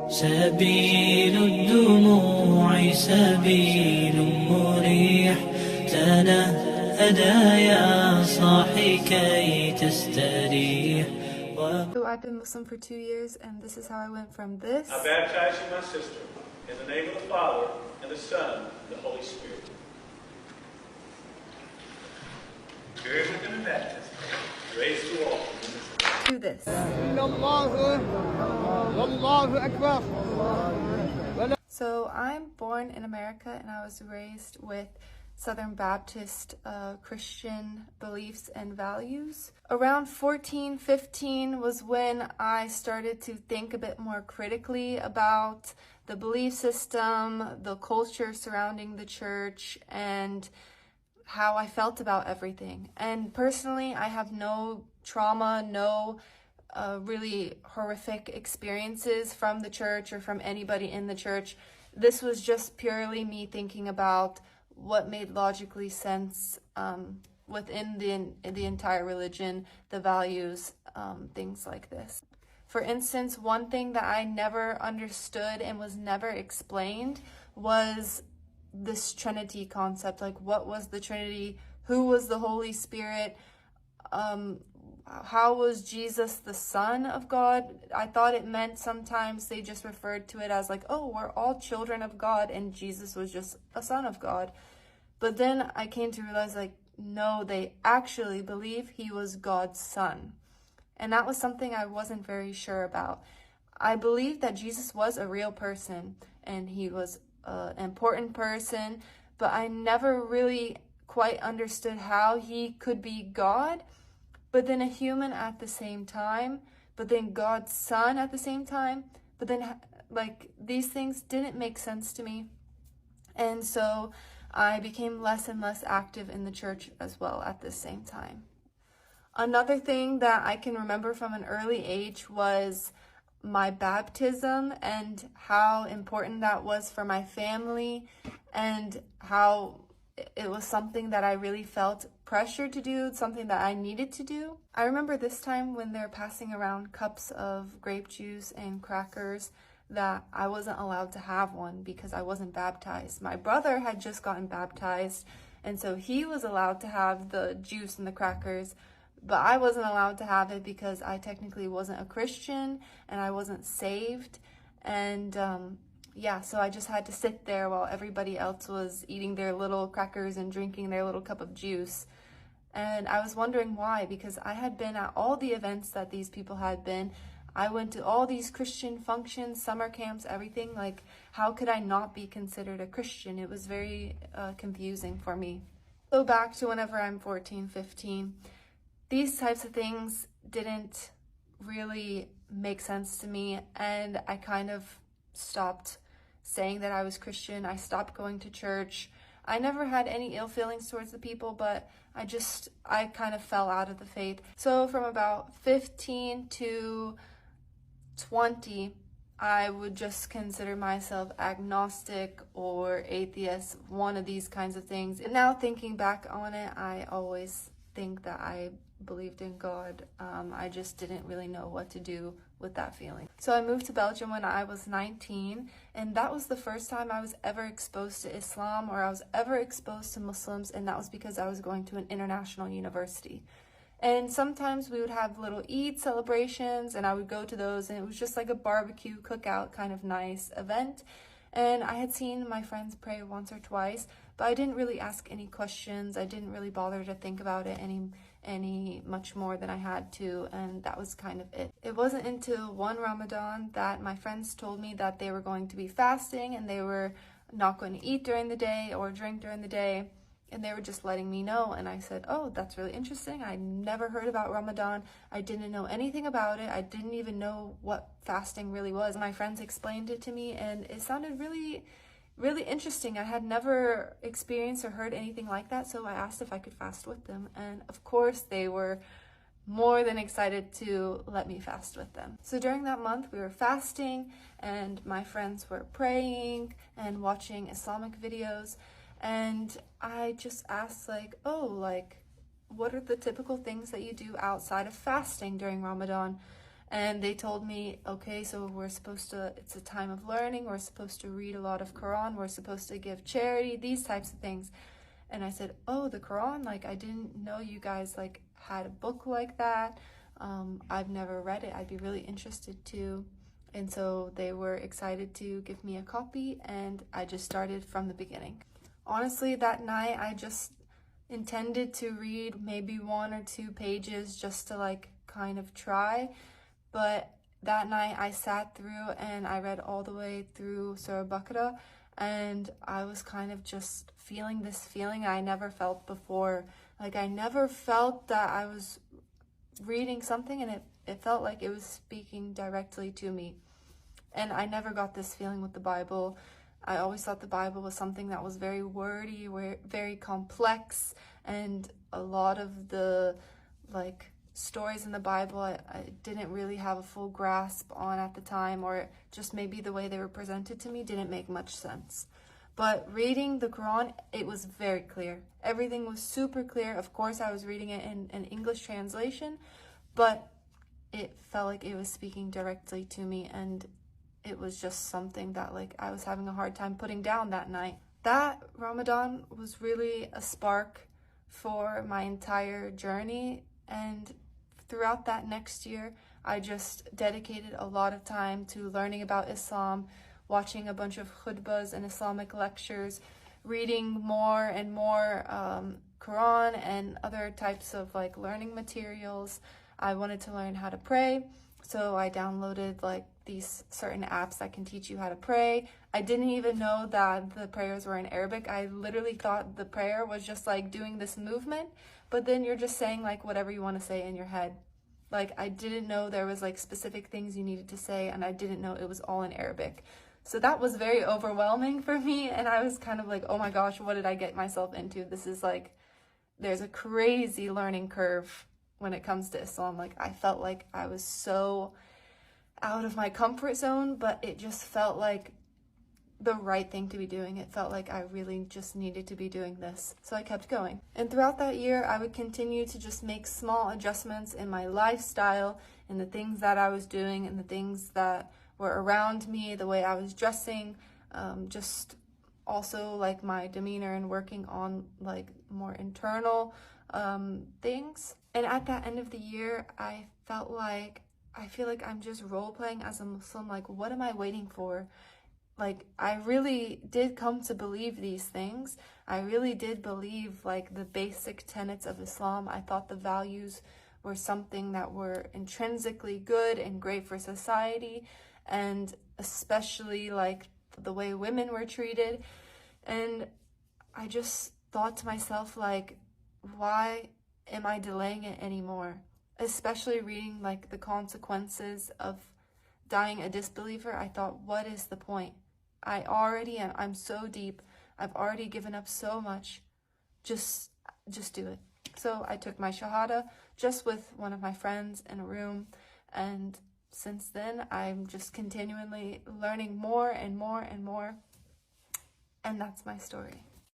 سبيل الدموع سبيل مريح تنهد يا صاحي كي تستريح. So I've been Muslim for 2 years, and this is how I went from this. I baptize you, my sister, in the name of the Father, and the Son, and the Holy Spirit. Spirit within the baptism. Raise to all. To this. So I'm born in America, and I was raised with Southern Baptist Christian beliefs and values. Around 14, 15 was when I started to think a bit more critically about the belief system, the culture surrounding the church, and how I felt about everything. And personally, I have no trauma, no really horrific experiences from the church or from anybody in the church. This was just purely me thinking about what made logically sense within the entire religion, the values, things like this. For instance, one thing that I never understood and was never explained was this Trinity concept. Like, what was the Trinity? Who was the Holy Spirit? How was Jesus the Son of God? I thought it meant sometimes they just referred to it as like, oh, we're all children of God and Jesus was just a son of God. But then I came to realize, like, no, they actually believe he was God's son. And that was something I wasn't very sure about. I believe that Jesus was a real person and he was an important person, but I never really quite understood how he could be God, but then a human at the same time, but then God's son at the same time. But then, like, these things didn't make sense to me. And so I became less and less active in the church as well at the same time. Another thing that I can remember from an early age was my baptism and how important that was for my family, and how it was something that I really felt pressure to do, something that I needed to do. I remember this time when they're passing around cups of grape juice and crackers that I wasn't allowed to have one because I wasn't baptized. My brother had just gotten baptized, and so he was allowed to have the juice and the crackers, but I wasn't allowed to have it because I technically wasn't a Christian and I wasn't saved. And yeah, so I just had to sit there while everybody else was eating their little crackers and drinking their little cup of juice. And I was wondering why, because I had been at all the events that these people had been. I went to all these Christian functions, summer camps, everything. Like, how could I not be considered a Christian? It was very confusing for me. So back to whenever I'm 14, 15, these types of things didn't really make sense to me, and I kind of stopped saying that I was Christian. I stopped going to church. I never had any ill feelings towards the people, but I kind of fell out of the faith. So from about 15 to 20, I would just consider myself agnostic or atheist, one of these kinds of things. And now thinking back on it, I always think that I believed in God. I just didn't really know what to do with that feeling. So I moved to Belgium when I was 19, and that was the first time I was ever exposed to Islam, or I was ever exposed to Muslims, and that was because I was going to an international university. And sometimes we would have little Eid celebrations, and I would go to those, and it was just like a barbecue cookout kind of nice event. And I had seen my friends pray once or twice, but I didn't really ask any questions. I didn't really bother to think about it any much more than I had to, and that was kind of it. It wasn't until one Ramadan that my friends told me that they were going to be fasting and they were not going to eat during the day or drink during the day, and they were just letting me know. And I said, oh, that's really interesting. I never heard about Ramadan. I didn't know anything about it. I didn't even know what fasting really was. My friends explained it to me, and it sounded really interesting. I had never experienced or heard anything like that, so I asked if I could fast with them, and of course they were more than excited to let me fast with them. So during that month we were fasting, and my friends were praying and watching Islamic videos, and I just asked, like, oh, like, what are the typical things that you do outside of fasting during Ramadan? And they told me, okay, so it's a time of learning, we're supposed to read a lot of Quran, we're supposed to give charity, these types of things. And I said, oh, the Quran, like, I didn't know you guys like had a book like that. I've never read it, I'd be really interested to. And so they were excited to give me a copy, and I just started from the beginning. Honestly, that night I just intended to read maybe 1 or 2 pages just to like kind of try. But that night I sat through and I read all the way through Surah Baqarah, and I was kind of just feeling this feeling I never felt before. Like, I never felt that I was reading something and it felt like it was speaking directly to me. And I never got this feeling with the Bible. I always thought the Bible was something that was very wordy, very complex, and a lot of the like stories in the Bible I didn't really have a full grasp on at the time, or just maybe the way they were presented to me didn't make much sense. But reading the Quran, it was very clear. Everything was super clear. Of course, I was reading it in an English translation, but it felt like it was speaking directly to me, and it was just something that like I was having a hard time putting down that night. That Ramadan was really a spark for my entire journey, and throughout that next year, I just dedicated a lot of time to learning about Islam, watching a bunch of khutbahs and Islamic lectures, reading more and more Quran and other types of like learning materials. I wanted to learn how to pray, so I downloaded like these certain apps that can teach you how to pray. I didn't even know that the prayers were in Arabic. I literally thought the prayer was just like doing this movement, but then you're just saying like whatever you want to say in your head. Like, I didn't know there was like specific things you needed to say, and I didn't know it was all in Arabic. So that was very overwhelming for me, and I was kind of like, oh my gosh, what did I get myself into? This is like, there's a crazy learning curve when it comes to Islam. Like, I felt like I was so out of my comfort zone, but it just felt like the right thing to be doing. It felt like I really just needed to be doing this. So I kept going. And throughout that year, I would continue to just make small adjustments in my lifestyle, in the things that I was doing, and the things that were around me, the way I was dressing, just also like my demeanor, and working on like more internal things. And at that end of the year, I feel like I'm just role playing as a Muslim. Like, what am I waiting for? Like, I really did come to believe these things. I really did believe like the basic tenets of Islam. I thought the values were something that were intrinsically good and great for society, and especially like the way women were treated. And I just thought to myself, like, why am I delaying it anymore? Especially reading like the consequences of dying a disbeliever, I thought, what is the point? I'm so deep. I've already given up so much. Just do it. So I took my Shahada just with one of my friends in a room, and since then I'm just continually learning more and more and more, and that's my story.